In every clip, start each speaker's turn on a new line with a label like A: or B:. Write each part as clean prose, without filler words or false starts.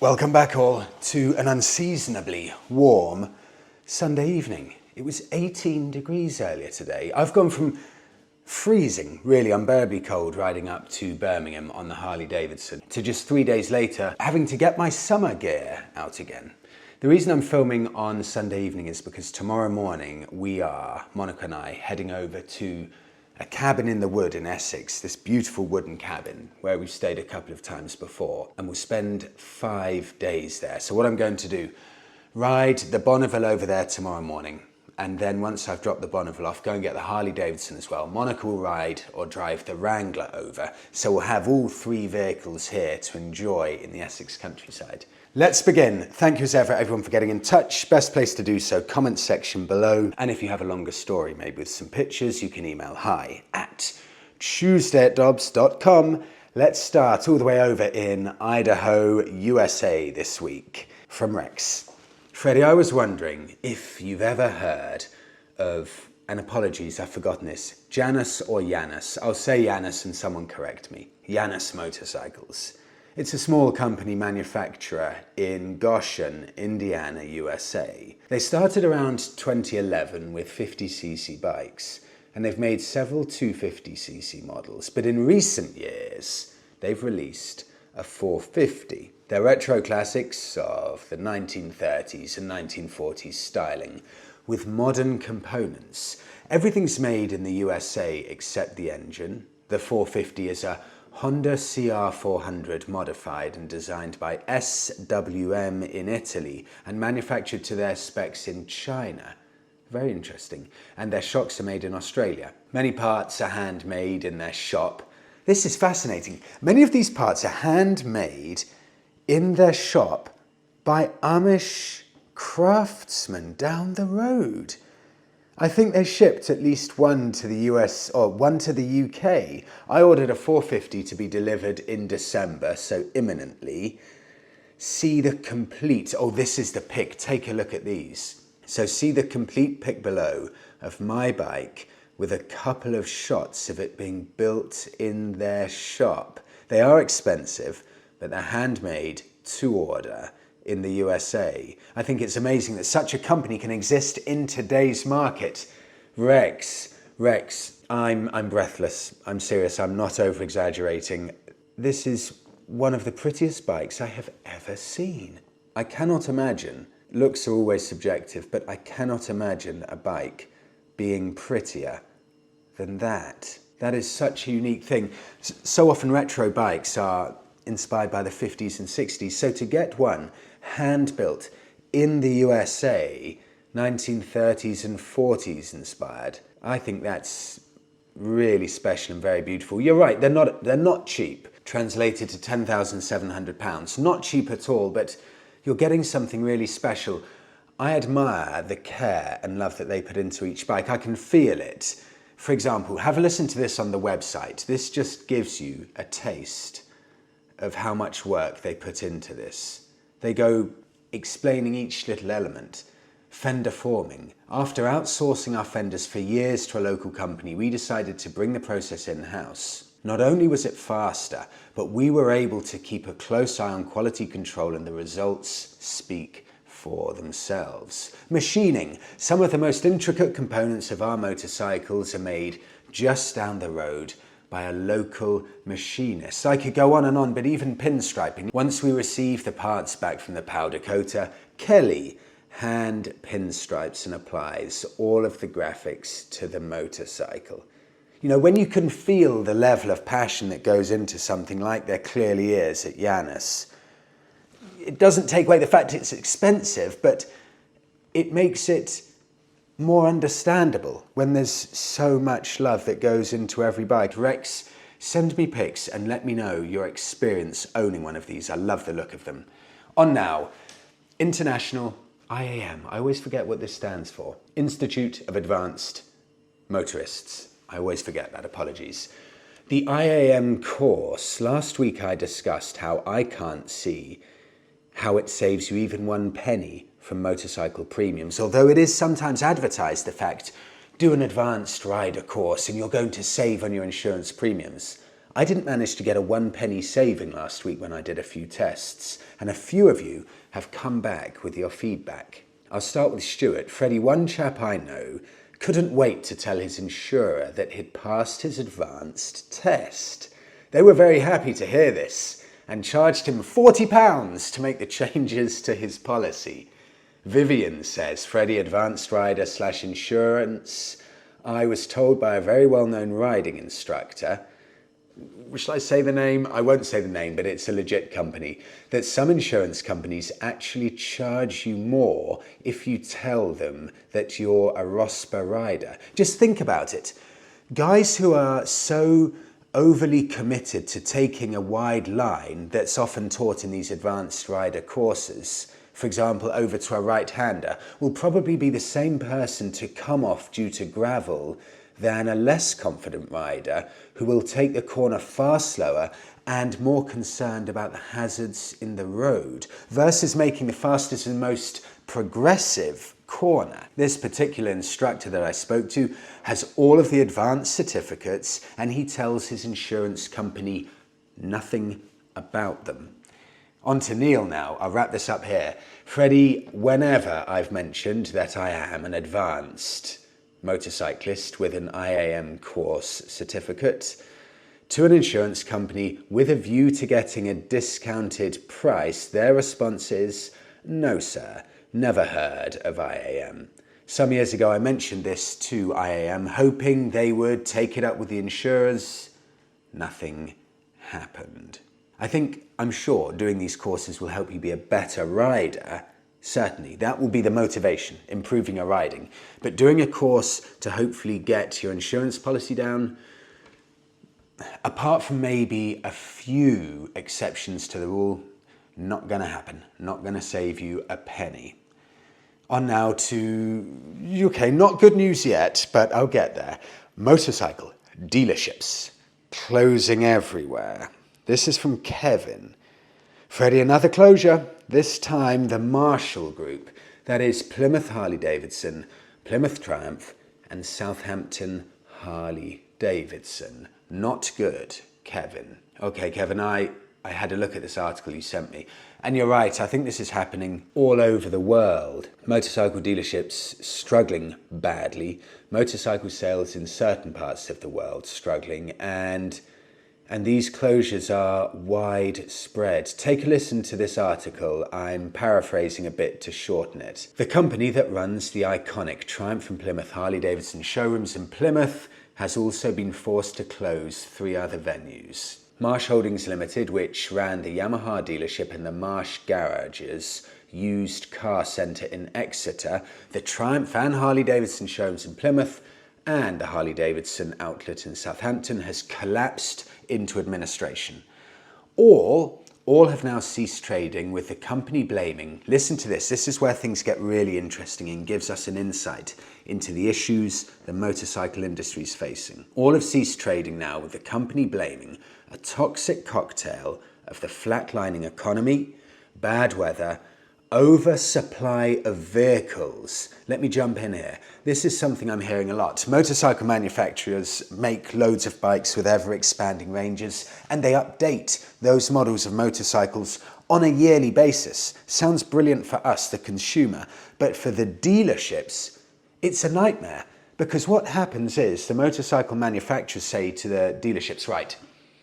A: Welcome back all to an unseasonably warm Sunday evening. It was 18 degrees earlier today. I've gone from freezing, really unbearably cold, riding up to Birmingham on the Harley Davidson, to just 3 days later having to get my summer gear out again. The reason I'm filming on Sunday evening is because tomorrow morning we are, Monica and I, heading over to a cabin in the wood in Essex, this beautiful wooden cabin where we've stayed a couple of times before, and we'll spend 5 days there. So what I'm going to do, ride the Bonneville over there tomorrow morning, and then once I've dropped the Bonneville off, go and get the Harley Davidson as well. Monica will ride or drive the Wrangler over, so we'll have all three vehicles here to enjoy in the Essex countryside. Let's begin. Thank you as ever everyone for getting in touch. Best place to do so, comment section below. And if you have a longer story, maybe with some pictures, you can email hi@tuesdayatdobbs.com. Let's start all the way over in Idaho, USA this week from Rex. Freddie, I was wondering if you've ever heard of, and apologies, I've forgotten this, Janus or Janus. I'll say Janus and someone correct me. Janus Motorcycles. It's a small company manufacturer in Goshen, Indiana, USA. They started around 2011 with 50cc bikes, and they've made several 250cc models, but in recent years, they've released a 450. They're retro classics of the 1930s and 1940s styling with modern components. Everything's made in the USA except the engine. The 450 is a Honda CR400 modified and designed by SWM in Italy and manufactured to their specs in China. Very interesting. And their shocks are made in Australia. Many parts are handmade in their shop. This is fascinating. Many of these parts are handmade in their shop by Amish craftsmen down the road. I think they shipped at least one to the US or one to the UK. I ordered a 450 to be delivered in December, so imminently. See the complete, oh, this is the pic. Take a look at these. So see the complete pic below of my bike with a couple of shots of it being built in their shop. They are expensive, but they're handmade to order in the USA. I think it's amazing that such a company can exist in today's market. Rex, I'm breathless. I'm serious, I'm not over-exaggerating. This is one of the prettiest bikes I have ever seen. I cannot imagine, looks are always subjective, but I cannot imagine a bike being prettier than that. That is such a unique thing. So often retro bikes are inspired by the 50s and 60s, so to get one hand-built in the USA, 1930s and 40s inspired, I think that's really special and very beautiful. You're right, they're not cheap. Translated to £10,700. Not cheap at all, but you're getting something really special. I admire the care and love that they put into each bike. I can feel it. For example, have a listen to this on the website. This just gives you a taste of how much work they put into this. They go explaining each little element. Fender forming. After outsourcing our fenders for years to a local company, we decided to bring the process in-house. Not only was it faster, but we were able to keep a close eye on quality control, and the results speak for themselves. Machining. Some of the most intricate components of our motorcycles are made just down the road by a local machinist. I could go on, but even pinstriping. Once we receive the parts back from the powder coater, Kelly hand pinstripes and applies all of the graphics to the motorcycle. You know, when you can feel the level of passion that goes into something like there clearly is at Janus, it doesn't take away the fact it's expensive, but it makes it more understandable when there's so much love that goes into every bike. Rex, send me pics and let me know your experience owning one of these. I love the look of them. On now, International IAM. I always forget what this stands for. Institute of Advanced Motorists. I always forget that, apologies. The IAM course, last week I discussed how I can't see how it saves you even 1 penny from motorcycle premiums, although it is sometimes advertised the fact, do an advanced rider course and you're going to save on your insurance premiums. I didn't manage to get a 1 penny saving last week when I did a few tests, and a few of you have come back with your feedback. I'll start with Stuart. Freddie, one chap I know couldn't wait to tell his insurer that he'd passed his advanced test. They were very happy to hear this and charged him £40 to make the changes to his policy. Vivian says, Freddie, advanced rider / insurance. I was told by a very well-known riding instructor, shall I say the name? I won't say the name, but it's a legit company, that some insurance companies actually charge you more if you tell them that you're a ROSPA rider. Just think about it. Guys who are so overly committed to taking a wide line that's often taught in these advanced rider courses, for example, over to a right-hander, will probably be the same person to come off due to gravel than a less confident rider who will take the corner far slower and more concerned about the hazards in the road versus making the fastest and most progressive corner. This particular instructor that I spoke to has all of the advanced certificates and he tells his insurance company nothing about them. On to Neil now. I'll wrap this up here. Freddie, whenever I've mentioned that I am an advanced motorcyclist with an IAM course certificate to an insurance company with a view to getting a discounted price, their response is, no sir, never heard of IAM. Some years ago I mentioned this to IAM hoping they would take it up with the insurers. Nothing happened. I'm sure doing these courses will help you be a better rider. Certainly, that will be the motivation, improving your riding. But doing a course to hopefully get your insurance policy down, apart from maybe a few exceptions to the rule, not going to happen. Not going to save you a penny. On now to, okay, not good news yet, but I'll get there. Motorcycle dealerships closing everywhere. This is from Kevin. Freddie, another closure. This time the Marshall Group, that is Plymouth Harley-Davidson, Plymouth Triumph and Southampton Harley-Davidson. Not good, Kevin. Okay, Kevin, I had a look at this article you sent me. And you're right, I think this is happening all over the world. Motorcycle dealerships struggling badly. Motorcycle sales in certain parts of the world struggling. And these closures are widespread. Take a listen to this article. I'm paraphrasing a bit to shorten it. The company that runs the iconic Triumph and Plymouth Harley-Davidson showrooms in Plymouth has also been forced to close 3 other venues. Marsh Holdings Limited, which ran the Yamaha dealership in the Marsh Garages, used car centre in Exeter, the Triumph and Harley-Davidson showrooms in Plymouth, and the Harley-Davidson outlet in Southampton has collapsed into administration. All have now ceased trading, with the company blaming, listen to this is where things get really interesting and gives us an insight into the issues the motorcycle industry is facing. All have ceased trading now, with the company blaming a toxic cocktail of the flatlining economy, bad weather, oversupply of vehicles. Let me jump in here. This is something I'm hearing a lot. Motorcycle manufacturers make loads of bikes with ever-expanding ranges, and they update those models of motorcycles on a yearly basis. Sounds brilliant for us, the consumer, but for the dealerships, it's a nightmare. Because what happens is the motorcycle manufacturers say to the dealerships, right,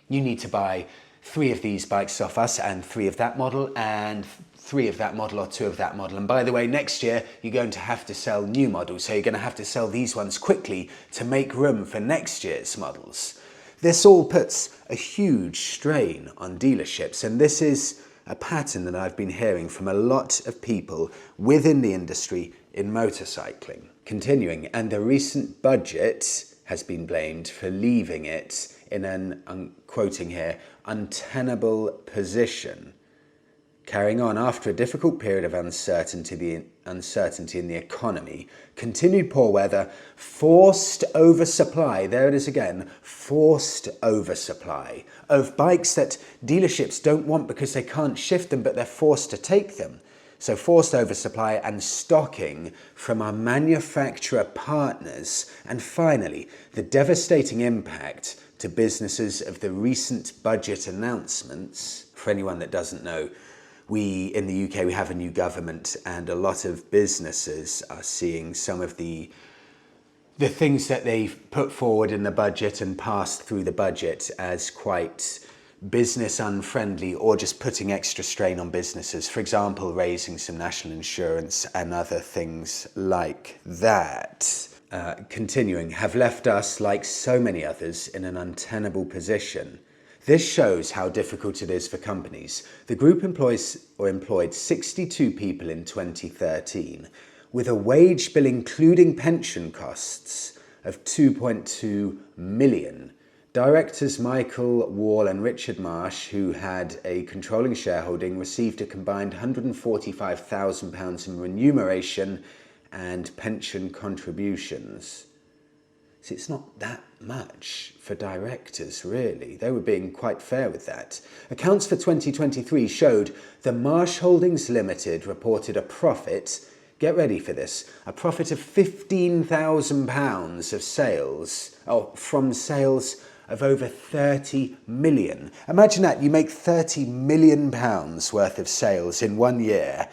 A: you need to buy 3 of these bikes off us and 3 of that model and 3 of that model or 2 of that model. And by the way, next year, you're going to have to sell new models. So you're going to have to sell these ones quickly to make room for next year's models. This all puts a huge strain on dealerships. And this is a pattern that I've been hearing from a lot of people within the industry in motorcycling. Continuing, and the recent budget has been blamed for leaving it in an, I'm quoting here, untenable position. Carrying on, after a difficult period of uncertainty in the economy, continued poor weather, forced oversupply, there it is again, forced oversupply of bikes that dealerships don't want because they can't shift them, but they're forced to take them. So forced oversupply and stocking from our manufacturer partners. And finally, the devastating impact to businesses of the recent budget announcements. For anyone that doesn't know, we in the UK, we have a new government, and a lot of businesses are seeing some of the things that they've put forward in the budget and passed through the budget as quite business unfriendly, or just putting extra strain on businesses. For example, raising some national insurance and other things like that. Continuing, have left us, like so many others, in an untenable position. This shows how difficult it is for companies. The group employed 62 people in 2013, with a wage bill including pension costs of 2.2 million. Directors Michael Wall and Richard Marsh, who had a controlling shareholding, received a combined £145,000 in remuneration and pension contributions. See, it's not that much for directors, really. They were being quite fair with that. Accounts for 2023 showed the Marsh Holdings Limited reported a profit, get ready for this, a profit of £15,000 of sales, from sales of over 30 million. Imagine that, you make £30 million worth of sales in 1 year,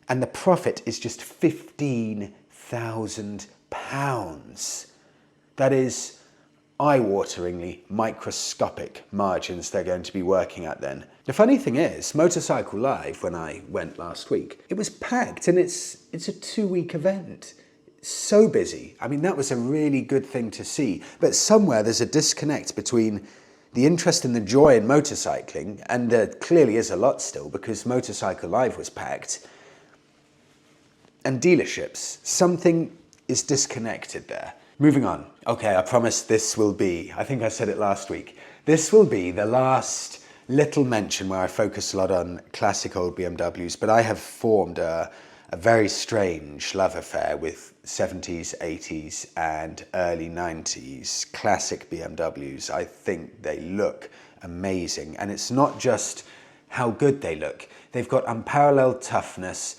A: and the profit is just £15,000. That is eye-wateringly microscopic margins they're going to be working at then. The funny thing is, Motorcycle Live, when I went last week, it was packed, and it's a 2-week event. So busy. I mean, that was a really good thing to see. But somewhere there's a disconnect between the interest and the joy in motorcycling, and there clearly is a lot still because Motorcycle Live was packed, and dealerships. Something is disconnected there. Moving on. Okay, I promise this will be, I think I said it last week, this will be the last little mention where I focus a lot on classic old BMWs, but I have formed a very strange love affair with 70s, 80s and early 90s classic BMWs. I think they look amazing, and it's not just how good they look. They've got unparalleled toughness,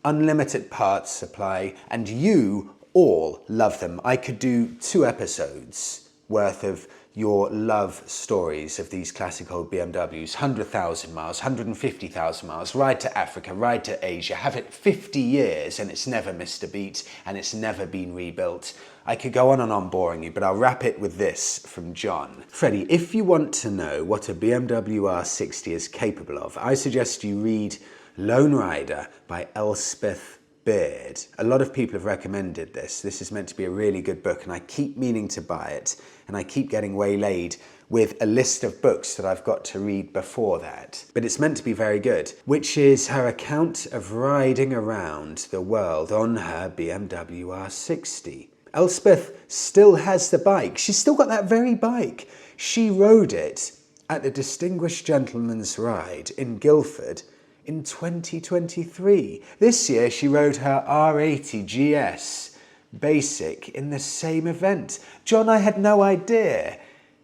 A: unlimited parts supply, and you all love them. I could do 2 episodes worth of your love stories of these classic old BMWs. 100,000 miles, 150,000 miles, ride to Africa, ride to Asia, have it 50 years and it's never missed a beat and it's never been rebuilt. I could go on and on boring you, but I'll wrap it with this from John. Freddie, if you want to know what a BMW R60 is capable of, I suggest you read Lone Rider by Elspeth Beard. A lot of people have recommended this. This is meant to be a really good book, and I keep meaning to buy it, and I keep getting waylaid with a list of books that I've got to read before that. But it's meant to be very good, which is her account of riding around the world on her BMW R60. Elspeth still has the bike. She's still got that very bike. She rode it at the Distinguished Gentleman's Ride in Guildford in 2023. This year she rode her R80 GS Basic in the same event. John, I had no idea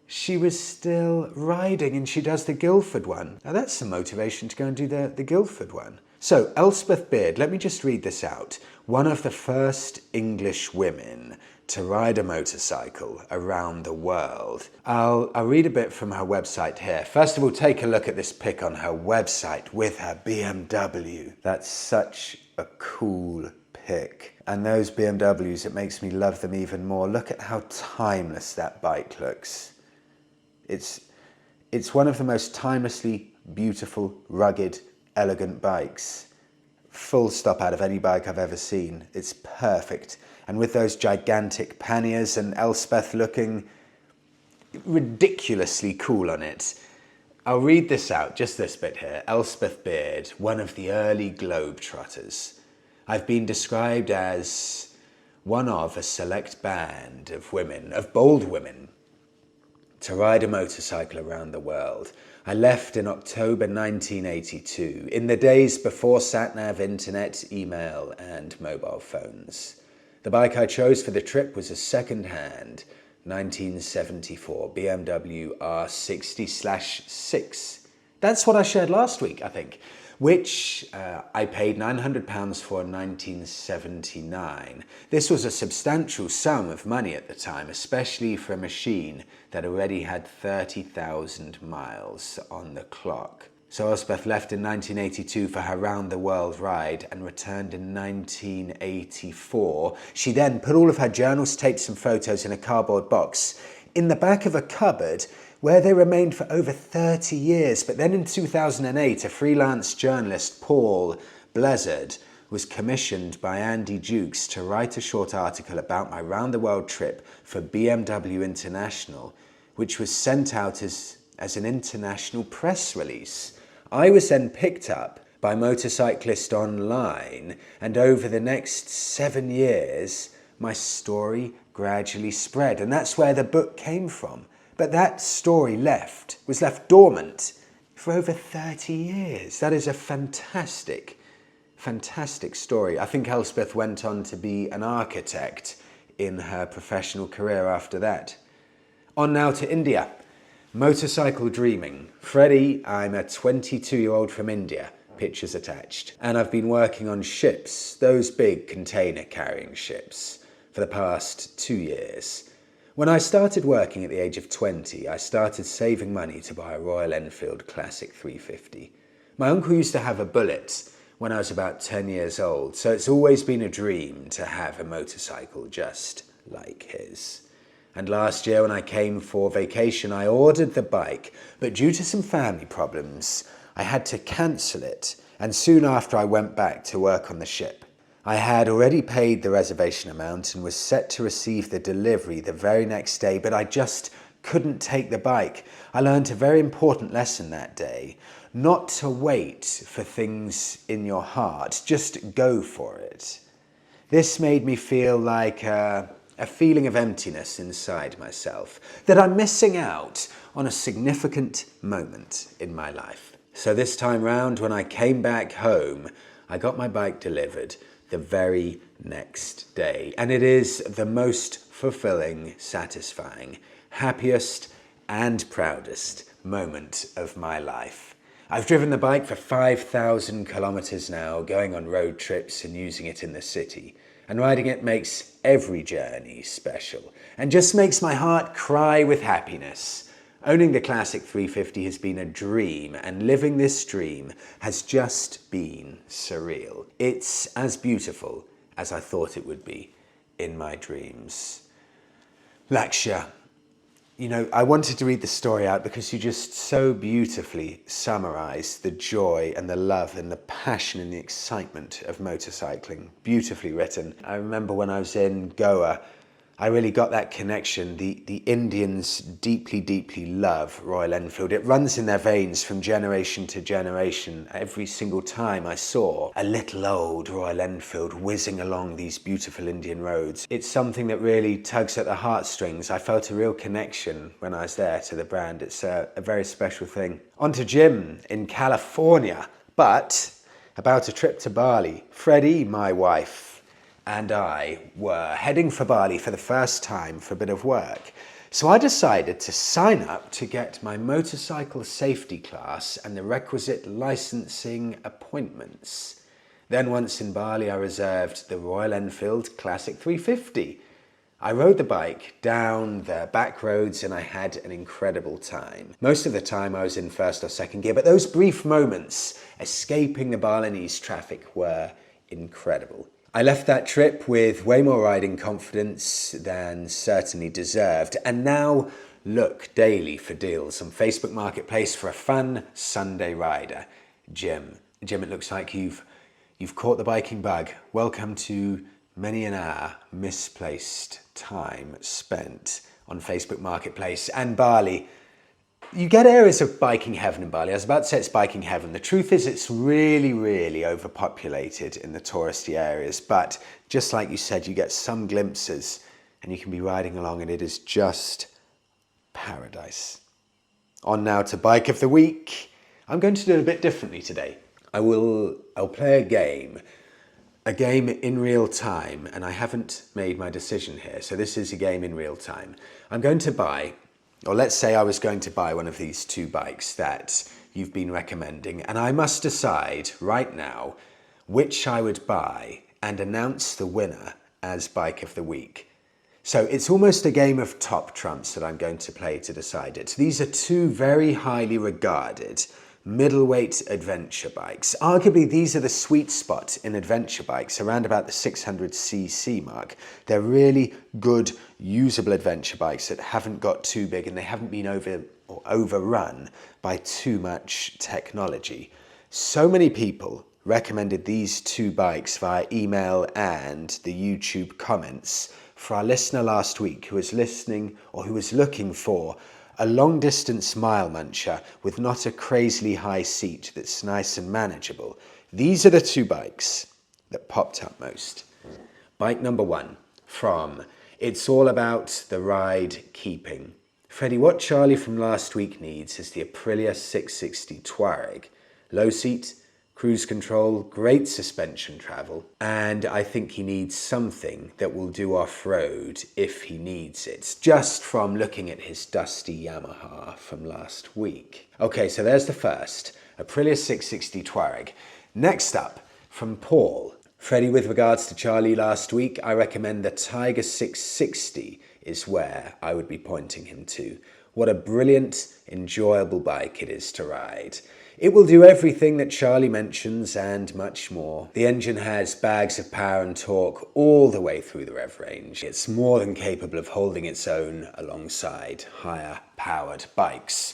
A: she was still riding, and she does the Guildford one. Now that's some motivation to go and do the Guildford one. So Elspeth Beard, let me just read this out. One of the first English women to ride a motorcycle around the world. I'll read a bit from her website here. First of all, take a look at this pic on her website with her BMW. That's such a cool pic. And those BMWs, it makes me love them even more. Look at how timeless that bike looks. It's one of the most timelessly beautiful, rugged, elegant bikes. Full stop out of any bike I've ever seen. It's perfect. And with those gigantic panniers and Elspeth looking ridiculously cool on it. I'll read this out, just this bit here. Elspeth Beard, one of the early globetrotters. I've been described as one of a select band of women, of bold women, to ride a motorcycle around the world. I left in October 1982, in the days before sat-nav, internet, email and mobile phones. The bike I chose for the trip was a second-hand 1974 BMW R60/6. That's what I shared last week, I think. which I paid £900 for in 1979. This was a substantial sum of money at the time, especially for a machine that already had 30,000 miles on the clock. So Elspeth left in 1982 for her round-the-world ride and returned in 1984. She then put all of her journals, tapes and photos in a cardboard box in the back of a cupboard where they remained for over 30 years. But then in 2008, a freelance journalist, Paul Blizzard, was commissioned by Andy Jukes to write a short article about my round-the-world trip for BMW International, which was sent out as an international press release. I was then picked up by Motorcyclist Online, and over the next 7 years, my story gradually spread, and that's where the book came from. But that story was left dormant for over 30 years. That is a fantastic, fantastic story. I think Elspeth went on to be an architect in her professional career after that. On now to India. Motorcycle dreaming. Freddie, I'm a 22-year-old from India, pictures attached. And I've been working on ships, those big container carrying ships, for the past 2 years. When I started working at the age of 20, I started saving money to buy a Royal Enfield Classic 350. My uncle used to have a Bullet when I was about 10 years old, so it's always been a dream to have a motorcycle just like his. And last year when I came for vacation, I ordered the bike, but due to some family problems, I had to cancel it, and soon after I went back to work on the ship. I had already paid the reservation amount and was set to receive the delivery the very next day, but I just couldn't take the bike. I learned a very important lesson that day, not to wait for things in your heart, just go for it. This made me feel like a feeling of emptiness inside myself, that I'm missing out on a significant moment in my life. So this time round, when I came back home, I got my bike delivered the very next day. And it is the most fulfilling, satisfying, happiest and proudest moment of my life. I've driven the bike for 5,000 kilometers now, going on road trips and using it in the city. And riding it makes every journey special and just makes my heart cry with happiness. Owning the Classic 350 has been a dream, and living this dream has just been surreal. It's as beautiful as I thought it would be in my dreams. Lakshya, you know, I wanted to read the story out because you just so beautifully summarize the joy and the love and the passion and the excitement of motorcycling. Beautifully written. I remember when I was in Goa, I really got that connection. The Indians deeply, deeply love Royal Enfield. It runs in their veins from generation to generation. Every single time I saw a little old Royal Enfield whizzing along these beautiful Indian roads, it's something that really tugs at the heartstrings. I felt a real connection when I was there to the brand. It's a very special thing. On to Jim in California, but about a trip to Bali. Freddie, my wife, and I were heading for Bali for the first time for a bit of work. So I decided to sign up to get my motorcycle safety class and the requisite licensing appointments. Then once in Bali, I reserved the Royal Enfield Classic 350. I rode the bike down the back roads and I had an incredible time. Most of the time I was in first or second gear, but those brief moments escaping the Balinese traffic were incredible. I left that trip with way more riding confidence than certainly deserved, and now look daily for deals on Facebook Marketplace for a fun Sunday rider. Jim, it looks like you've caught the biking bug. Welcome to many an hour misplaced time spent on Facebook Marketplace and Bali. You get areas of biking heaven in Bali. I was about to say it's biking heaven. The truth is it's really, really overpopulated in the touristy areas. But just like you said, you get some glimpses and you can be riding along and it is just paradise. On now to Bike of the Week. I'm going to do it a bit differently today. I'll play a game in real time, and I haven't made my decision here. So this is a game in real time. I'm going to buy, or let's say I was going to buy one of these two bikes that you've been recommending, and I must decide right now which I would buy and announce the winner as Bike of the Week. So it's almost a game of top trumps that I'm going to play to decide it. These are two very highly regarded middleweight adventure bikes. Arguably, these are the sweet spot in adventure bikes, around about the 600cc mark. They're really good, usable adventure bikes that haven't got too big and they haven't been overrun by too much technology. So many people recommended these two bikes via email and the YouTube comments for our listener last week who was listening or who was looking for a long distance mile muncher with not a crazily high seat that's nice and manageable. These are the two bikes that popped up most. Bike number one from It's All About the Ride Keeping. Freddie, what Charlie from last week needs is the Aprilia 660 Tuareg. Low seat, cruise control, great suspension travel, and I think he needs something that will do off-road if he needs it, just from looking at his dusty Yamaha from last week. Okay, so there's the first, Aprilia 660 Tuareg. Next up, from Paul. Freddie, with regards to Charlie last week, I recommend the Tiger 660 is where I would be pointing him to. What a brilliant, enjoyable bike it is to ride. It will do everything that Charlie mentions and much more. The engine has bags of power and torque all the way through the rev range. It's more than capable of holding its own alongside higher powered bikes.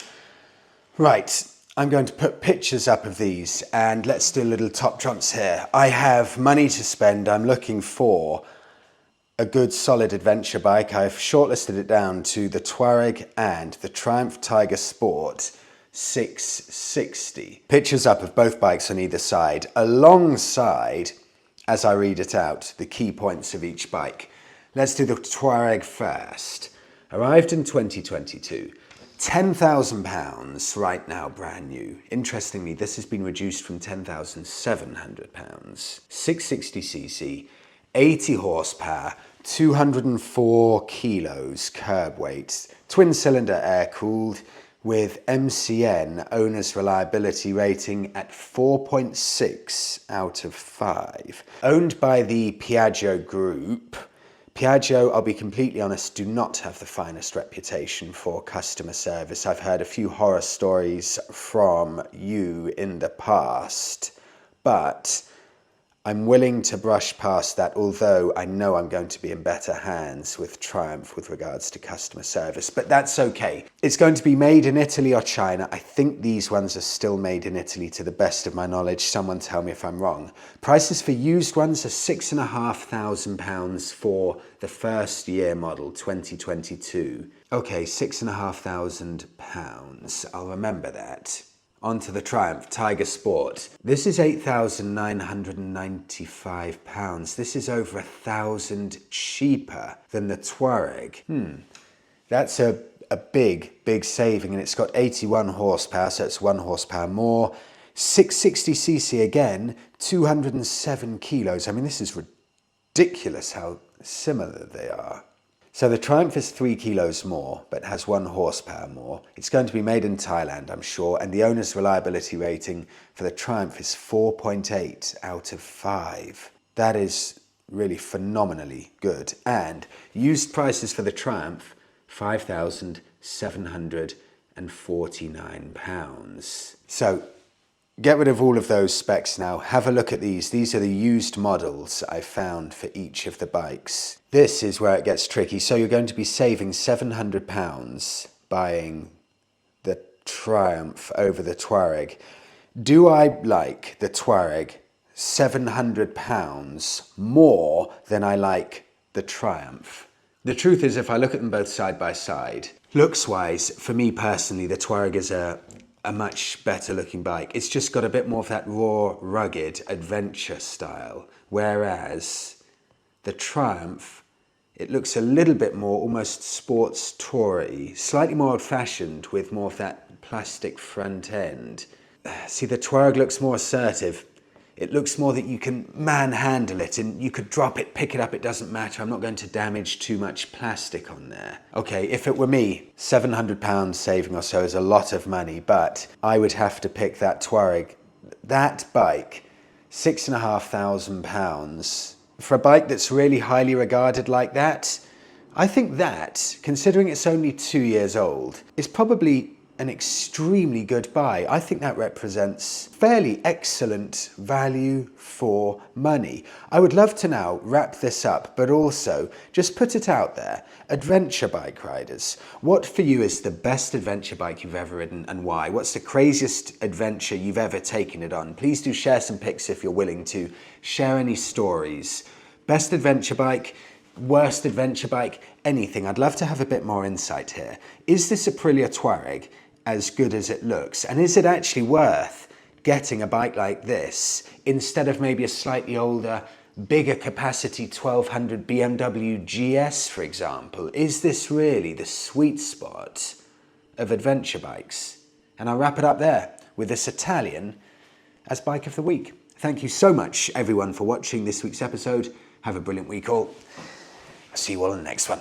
A: Right, I'm going to put pictures up of these and let's do a little top trumps here. I have money to spend. I'm looking for a good solid adventure bike. I've shortlisted it down to the Tuareg and the Triumph Tiger Sport 660. Pictures up of both bikes on either side, alongside, as I read it out, the key points of each bike. Let's do the Tuareg first. Arrived in 2022. £10,000 right now, brand new. Interestingly, this has been reduced from £10,700. 660cc, 80 horsepower, 204 kilos curb weight, twin cylinder air cooled, with MCN owner's reliability rating at 4.6 out of 5. Owned by the Piaggio Group. Piaggio, I'll be completely honest, do not have the finest reputation for customer service. I've heard a few horror stories from you in the past, but I'm willing to brush past that, although I know I'm going to be in better hands with Triumph with regards to customer service, but that's okay. It's going to be made in Italy or China. I think these ones are still made in Italy to the best of my knowledge. Someone tell me if I'm wrong. Prices for used ones are £6,500 for the first year model 2022. Okay, £6,500. I'll remember that. Onto the Triumph Tiger Sport. This is £8,995. This is over £1,000 cheaper than the Tuareg. That's a big saving, and it's got 81 horsepower, so it's 1 horsepower more. 660cc again, 207 kilos. I mean, this is ridiculous how similar they are. So the Triumph is 3 kilos more, but has 1 horsepower more. It's going to be made in Thailand, I'm sure, and the owner's reliability rating for the Triumph is 4.8 out of 5. That is really phenomenally good. And used prices for the Triumph, £5,749. So get rid of all of those specs now. Have a look at these. These are the used models I found for each of the bikes. This is where it gets tricky. So you're going to be saving £700 buying the Triumph over the Tuareg. Do I like the Tuareg £700 more than I like the Triumph? The truth is, if I look at them both side by side, looks-wise, for me personally, the Tuareg is a much better looking bike. It's just got a bit more of that raw, rugged adventure style, whereas the Triumph, it looks a little bit more almost sports toury, slightly more old-fashioned with more of that plastic front end. See, the Tuareg looks more assertive. It looks more that you can manhandle it and you could drop it, pick it up, it doesn't matter. I'm not going to damage too much plastic on there. Okay, if it were me, £700 saving or so is a lot of money, but I would have to pick that Tuareg. That bike, £6,500, for a bike that's really highly regarded like that, I think that, considering it's only 2 years old, is probably an extremely good buy. I think that represents fairly excellent value for money. I would love to now wrap this up, but also just put it out there. Adventure bike riders, what for you is the best adventure bike you've ever ridden and why? What's the craziest adventure you've ever taken it on? Please do share some pics if you're willing to. Share any stories. Best adventure bike, worst adventure bike, anything. I'd love to have a bit more insight here. Is this Aprilia Tuareg as good as it looks? And is it actually worth getting a bike like this instead of maybe a slightly older, bigger capacity 1200 BMW GS, for example? Is this really the sweet spot of adventure bikes? And I'll wrap it up there with this Italian as Bike of the Week. Thank you so much, everyone, for watching this week's episode. Have a brilliant week all. I'll see you all in the next one.